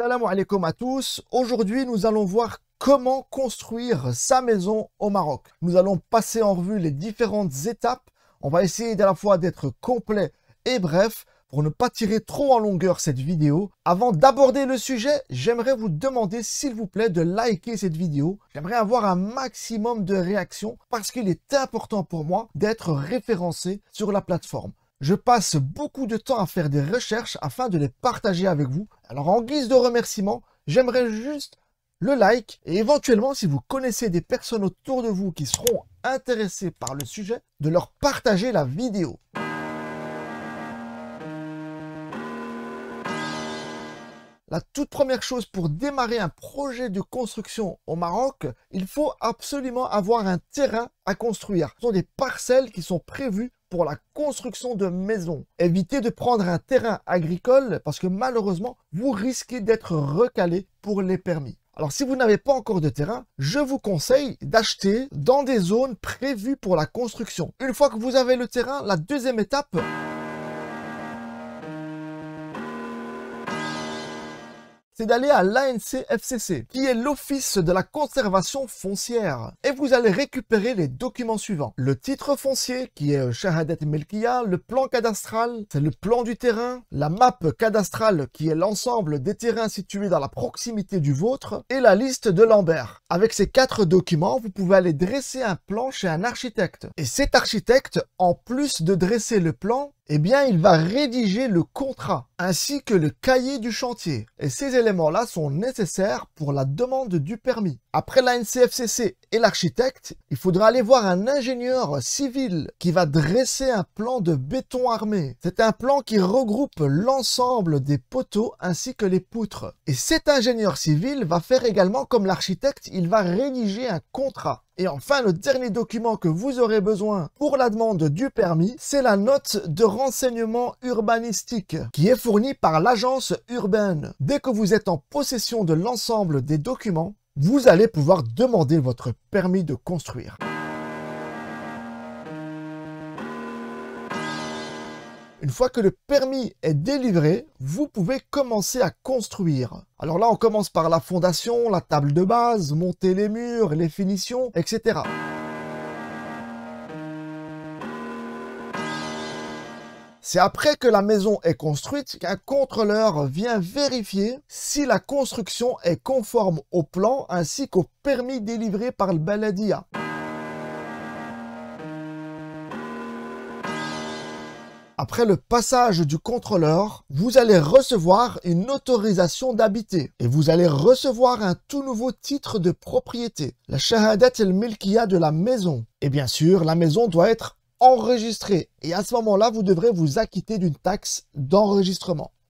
Salam alaikum à tous. Aujourd'hui, nous allons voir comment construire sa maison au Maroc. Nous allons passer en revue les différentes étapes. On va essayer à la fois d'être complet et bref pour ne pas tirer trop en longueur cette vidéo. Avant d'aborder le sujet, j'aimerais vous demander s'il vous plaît de liker cette vidéo. J'aimerais avoir un maximum de réactions parce qu'il est important pour moi d'être référencé sur la plateforme. Je passe beaucoup de temps à faire des recherches afin de les partager avec vous. Alors en guise de remerciement, j'aimerais juste le like et éventuellement si vous connaissez des personnes autour de vous qui seront intéressées par le sujet, de leur partager la vidéo. La toute première chose pour démarrer un projet de construction au Maroc, il faut absolument avoir un terrain à construire. Ce sont des parcelles qui sont prévues pour la construction de maisons. Évitez de prendre un terrain agricole parce que malheureusement, vous risquez d'être recalé pour les permis. Alors si vous n'avez pas encore de terrain, je vous conseille d'acheter dans des zones prévues pour la construction. Une fois que vous avez le terrain, la deuxième étape, c'est d'aller à l'ANCFCC, qui est l'Office de la conservation foncière. Et vous allez récupérer les documents suivants. Le titre foncier, qui est Shahadat Melkia, le plan cadastral, c'est le plan du terrain, la map cadastrale, qui est l'ensemble des terrains situés dans la proximité du vôtre, et la liste de Lambert. Avec ces 4 documents, vous pouvez aller dresser un plan chez un architecte. Et cet architecte, en plus de dresser le plan, eh bien, il va rédiger le contrat ainsi que le cahier du chantier. Et ces éléments-là sont nécessaires pour la demande du permis. Après la NCFCC et l'architecte, il faudra aller voir un ingénieur civil qui va dresser un plan de béton armé. C'est un plan qui regroupe l'ensemble des poteaux ainsi que les poutres. Et cet ingénieur civil va faire également comme l'architecte, il va rédiger un contrat. Et enfin, le dernier document que vous aurez besoin pour la demande du permis, c'est la note de renseignement urbanistique qui est fournie par l'agence urbaine. Dès que vous êtes en possession de l'ensemble des documents, vous allez pouvoir demander votre permis de construire. Une fois que le permis est délivré, vous pouvez commencer à construire. Alors là, on commence par la fondation, la table de base, monter les murs, les finitions, etc. C'est après que la maison est construite qu'un contrôleur vient vérifier si la construction est conforme au plan ainsi qu'au permis délivré par le Baladia. Après le passage du contrôleur, vous allez recevoir une autorisation d'habiter et vous allez recevoir un tout nouveau titre de propriété, la Shahadat el-Milkiya de la maison. Et bien sûr, la maison doit être enregistrée et à ce moment-là, vous devrez vous acquitter d'une taxe d'enregistrement.